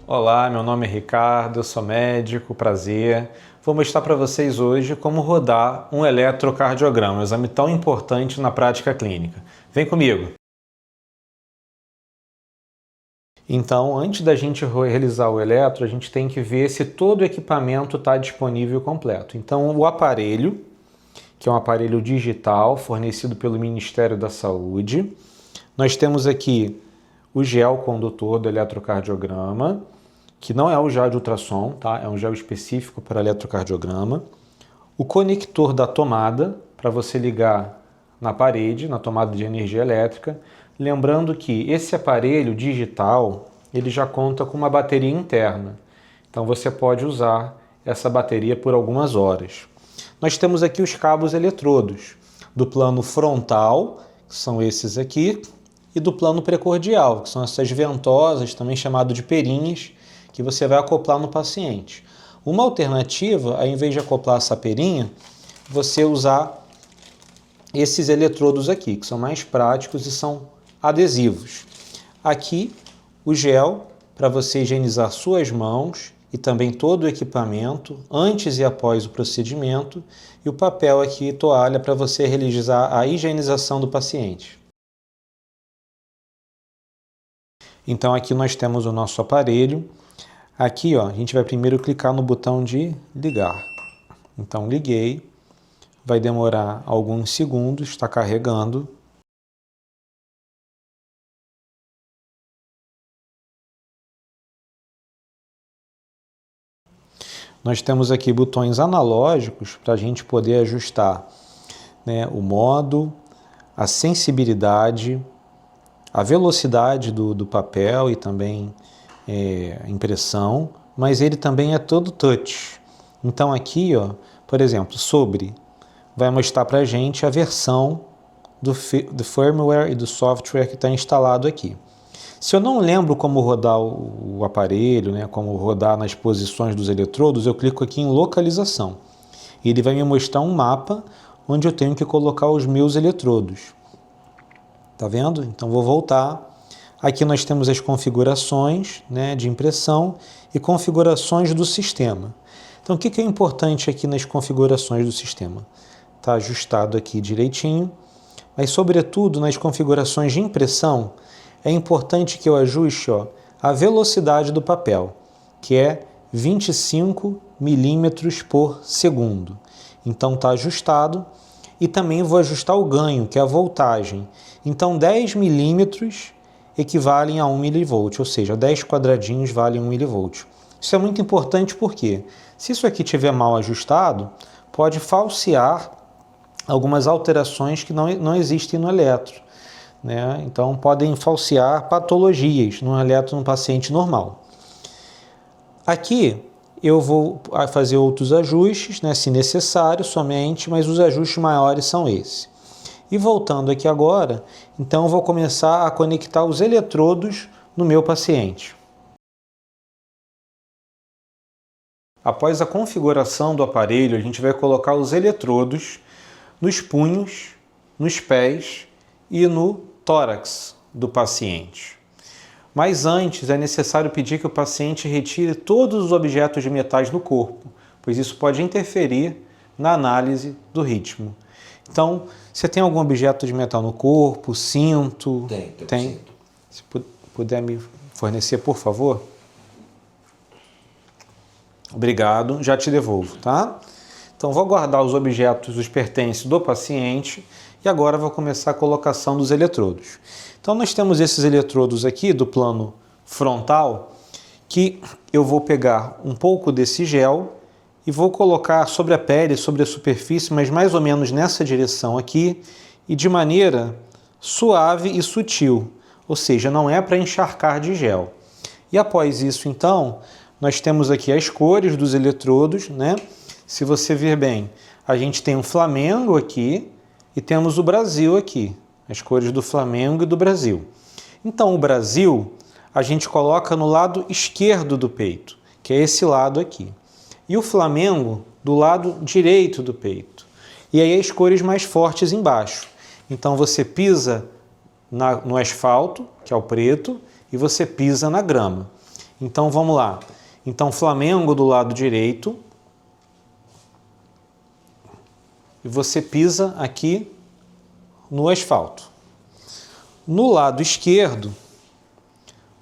Olá, meu nome é Ricardo, eu sou médico, prazer. Vou mostrar para vocês hoje como rodar um eletrocardiograma, um exame tão importante na prática clínica. Vem comigo! Então, antes da gente realizar o eletro, a gente tem que ver se todo o equipamento está disponível e completo. Então, o aparelho, que é um aparelho digital fornecido pelo Ministério da Saúde. Nós temos aqui o gel condutor do eletrocardiograma, que não é o gel de ultrassom, tá? É um gel específico para eletrocardiograma. O conector da tomada, para você ligar na parede, na tomada de energia elétrica. Lembrando que esse aparelho digital, ele já conta com uma bateria interna. Então você pode usar essa bateria por algumas horas. Nós temos aqui os cabos eletrodos, do plano frontal, que são esses aqui, e do plano precordial, que são essas ventosas, também chamado de perinhas, que você vai acoplar no paciente. Uma alternativa, ao invés de acoplar essa perinha, você usar esses eletrodos aqui, que são mais práticos e são adesivos. Aqui, o gel para você higienizar suas mãos e também todo o equipamento, antes e após o procedimento, e o papel aqui, toalha, para você realizar a higienização do paciente. Então aqui nós temos o nosso aparelho. Aqui, ó, a gente vai primeiro clicar no botão de ligar. Então liguei, vai demorar alguns segundos, está carregando. Nós temos aqui botões analógicos para a gente poder ajustar, né, o modo, a sensibilidade, a velocidade do papel e também a impressão, mas ele também é todo touch. Então aqui, ó, por exemplo, sobre, vai mostrar para a gente a versão do firmware e do software que está instalado aqui. Se eu não lembro como rodar o aparelho, né, como rodar nas posições dos eletrodos, eu clico aqui em localização. E ele vai me mostrar um mapa onde eu tenho que colocar os meus eletrodos. Tá vendo? Então vou voltar. Aqui nós temos as configurações, né, de impressão e configurações do sistema. Então o que é importante aqui nas configurações do sistema? Está ajustado aqui direitinho, mas sobretudo nas configurações de impressão, é importante que eu ajuste, ó, a velocidade do papel, que é 25 milímetros por segundo. Então está ajustado. E também vou ajustar o ganho, que é a voltagem. Então 10 milímetros equivalem a 1 milivolt, ou seja, 10 quadradinhos valem 1 milivolt. Isso é muito importante porque, se isso aqui estiver mal ajustado, pode falsear algumas alterações que não existem no eletro, né? Então podem falsear patologias no eletro no paciente normal. Aqui eu vou fazer outros ajustes, né, se necessário somente, mas os ajustes maiores são esses. E voltando aqui agora, então eu vou começar a conectar os eletrodos no meu paciente. Após a configuração do aparelho, a gente vai colocar os eletrodos nos punhos, nos pés e no tórax do paciente. Mas antes é necessário pedir que o paciente retire todos os objetos de metais no corpo, pois isso pode interferir na análise do ritmo. Então, você tem algum objeto de metal no corpo? Cinto? Tem. Cinto. Se puder me fornecer, por favor. Obrigado, já te devolvo, tá? Então, vou guardar os objetos, os pertences do paciente e agora vou começar a colocação dos eletrodos. Então, nós temos esses eletrodos aqui do plano frontal que eu vou pegar um pouco desse gel e vou colocar sobre a pele, sobre a superfície, mas mais ou menos nessa direção aqui e de maneira suave e sutil, ou seja, não é para encharcar de gel. E após isso, então, nós temos aqui as cores dos eletrodos, né? Se você ver bem, a gente tem um Flamengo aqui e temos o Brasil aqui, as cores do Flamengo e do Brasil. Então, o Brasil a gente coloca no lado esquerdo do peito, que é esse lado aqui. E o Flamengo do lado direito do peito. E aí as cores mais fortes embaixo. Então você pisa no asfalto, que é o preto, e você pisa na grama. Então vamos lá. Então Flamengo do lado direito. E você pisa aqui no asfalto. No lado esquerdo,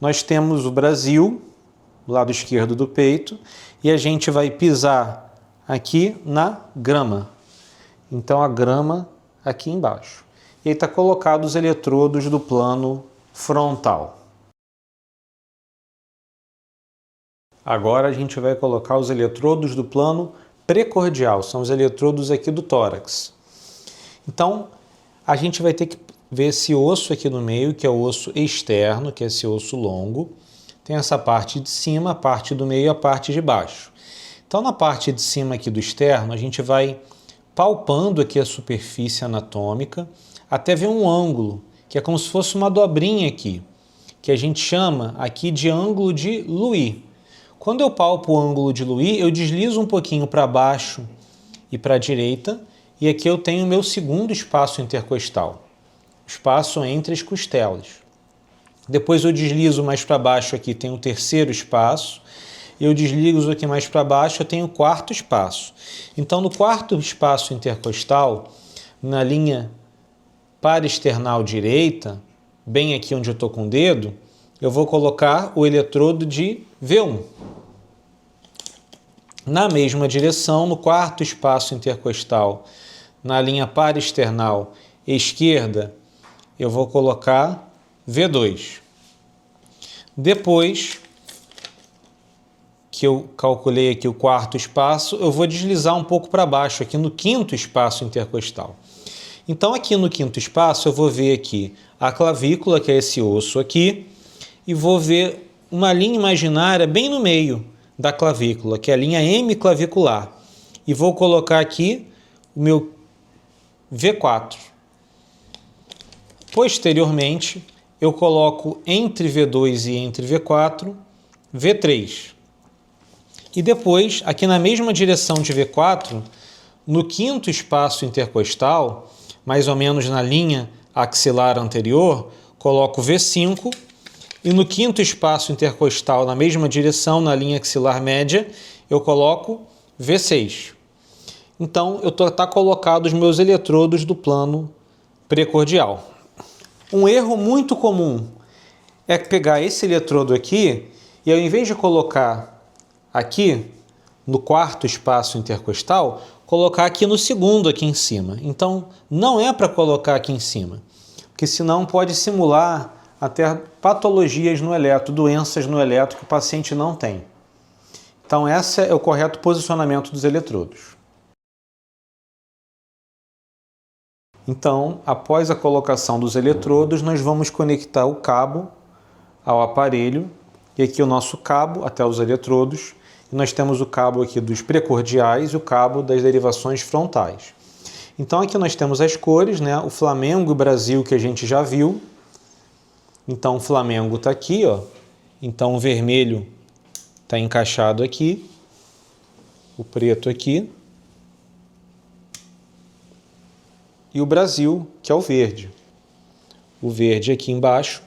nós temos o Brasil, do lado esquerdo do peito, e a gente vai pisar aqui na grama. Então a grama aqui embaixo. E aí está colocado os eletrodos do plano frontal. Agora a gente vai colocar os eletrodos do plano precordial, são os eletrodos aqui do tórax. Então a gente vai ter que ver esse osso aqui no meio, que é o osso externo, que é esse osso longo. Tem essa parte de cima, a parte do meio e a parte de baixo. Então na parte de cima aqui do externo, a gente vai palpando aqui a superfície anatômica até ver um ângulo, que é como se fosse uma dobrinha aqui, que a gente chama aqui de ângulo de Louis. Quando eu palpo o ângulo de Louis, eu deslizo um pouquinho para baixo e para a direita, e aqui eu tenho o meu segundo espaço intercostal, espaço entre as costelas. Depois eu deslizo mais para baixo aqui, tem o terceiro espaço. Eu deslizo aqui mais para baixo, eu tenho o quarto espaço. Então no quarto espaço intercostal, na linha parasternal direita, bem aqui onde eu estou com o dedo, eu vou colocar o eletrodo de V1. Na mesma direção, no quarto espaço intercostal, na linha parasternal esquerda, eu vou colocar V2. Depois que eu calculei aqui o quarto espaço, eu vou deslizar um pouco para baixo, aqui no quinto espaço intercostal. Então aqui no quinto espaço eu vou ver aqui a clavícula, que é esse osso aqui, e vou ver uma linha imaginária bem no meio da clavícula, que é a linha hemiclavicular. E vou colocar aqui o meu V4. Posteriormente, eu coloco entre V2 e entre V4, V3. E depois, aqui na mesma direção de V4, no quinto espaço intercostal, mais ou menos na linha axilar anterior, coloco V5, e no quinto espaço intercostal, na mesma direção, na linha axilar média, eu coloco V6. Então, tá colocado os meus eletrodos do plano precordial. Um erro muito comum é pegar esse eletrodo aqui e, ao invés de colocar aqui no quarto espaço intercostal, colocar aqui no segundo aqui em cima. Então, não é para colocar aqui em cima, porque senão pode simular até patologias no eletro, doenças no eletro que o paciente não tem. Então, esse é o correto posicionamento dos eletrodos. Então, após a colocação dos eletrodos, nós vamos conectar o cabo ao aparelho, e aqui o nosso cabo até os eletrodos, e nós temos o cabo aqui dos precordiais e o cabo das derivações frontais. Então aqui nós temos as cores, né? O Flamengo e o Brasil, que a gente já viu. Então o Flamengo está aqui, ó. Então o vermelho está encaixado aqui, o preto aqui, e o Brasil, que é o verde. O verde aqui embaixo,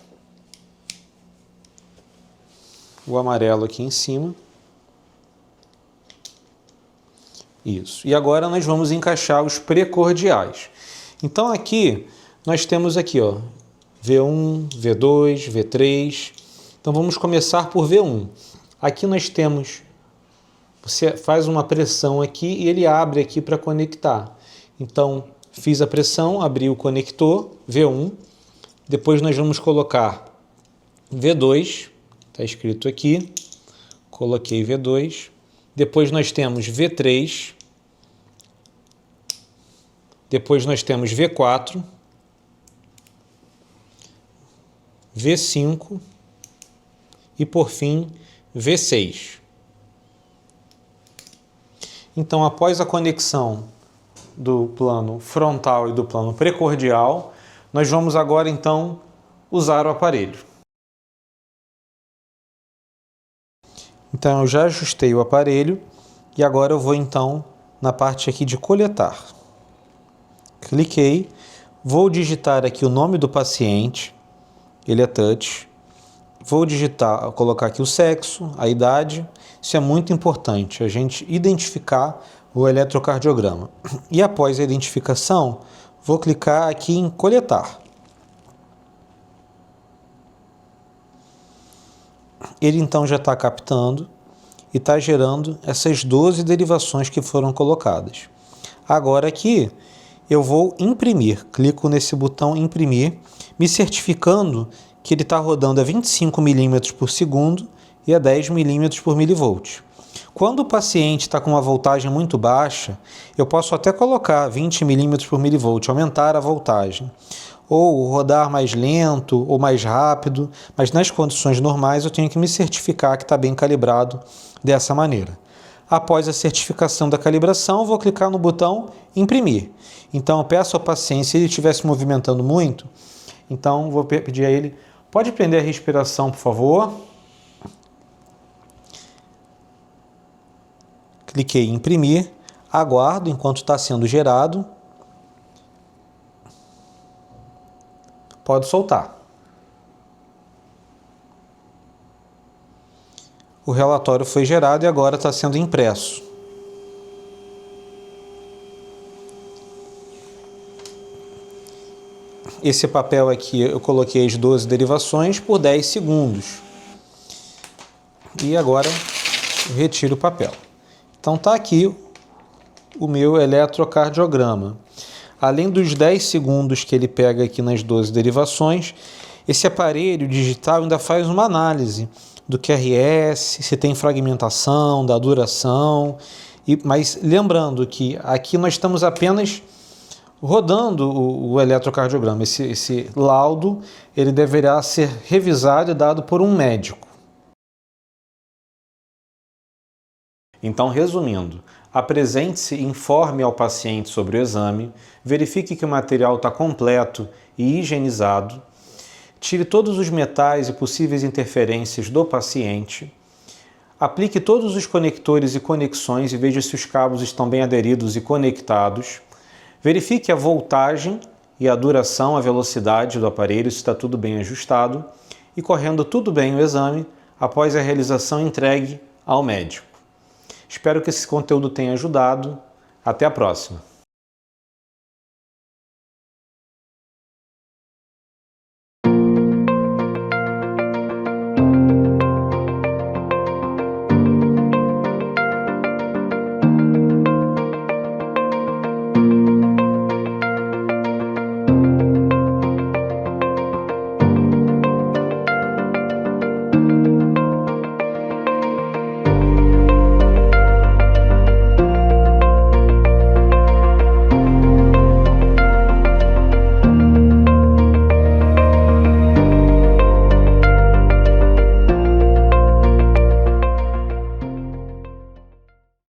o amarelo aqui em cima. Isso. E agora nós vamos encaixar os precordiais. Então aqui nós temos aqui, ó, V1, V2, V3. Então vamos começar por V1. Aqui nós temos, você faz uma pressão aqui e ele abre aqui para conectar. Então fiz a pressão, abri o conector, V1. Depois nós vamos colocar V2, está escrito aqui. Coloquei V2. Depois nós temos V3. Depois nós temos V4. V5. E por fim, V6. Então, após a conexão do plano frontal e do plano precordial, nós vamos agora então usar o aparelho. Então eu já ajustei o aparelho e agora eu vou então na parte aqui de coletar. Cliquei, vou digitar aqui o nome do paciente, ele é touch, Vou digitar, colocar aqui o sexo, a idade. Isso é muito importante, a gente identificar o eletrocardiograma. E após a identificação, vou clicar aqui em coletar. Ele então já está captando e está gerando essas 12 derivações que foram colocadas. Agora aqui eu vou imprimir, clico nesse botão imprimir, me certificando que ele está rodando a 25 milímetros por segundo e a 10 milímetros por milivolt. Quando o paciente está com uma voltagem muito baixa, eu posso até colocar 20 milímetros por milivolt, aumentar a voltagem, ou rodar mais lento ou mais rápido, mas nas condições normais eu tenho que me certificar que está bem calibrado dessa maneira. Após a certificação da calibração, vou clicar no botão imprimir. Então eu peço ao paciente, se ele estiver se movimentando muito, então vou pedir a ele, pode prender a respiração, por favor. Cliquei em imprimir, aguardo enquanto está sendo gerado. Pode soltar. O relatório foi gerado e agora está sendo impresso. Esse papel aqui eu coloquei as 12 derivações por 10 segundos. E agora eu retiro o papel. Então está aqui o meu eletrocardiograma. Além dos 10 segundos que ele pega aqui nas 12 derivações, esse aparelho digital ainda faz uma análise do QRS, se tem fragmentação, da duração. Mas lembrando que aqui nós estamos apenas rodando o eletrocardiograma. Esse laudo ele deverá ser revisado e dado por um médico. Então, resumindo, apresente-se e informe ao paciente sobre o exame, verifique que o material está completo e higienizado, tire todos os metais e possíveis interferências do paciente, aplique todos os conectores e conexões e veja se os cabos estão bem aderidos e conectados, verifique a voltagem e a duração, a velocidade do aparelho, se está tudo bem ajustado e, correndo tudo bem o exame, após a realização, entregue ao médico. Espero que esse conteúdo tenha ajudado. Até a próxima!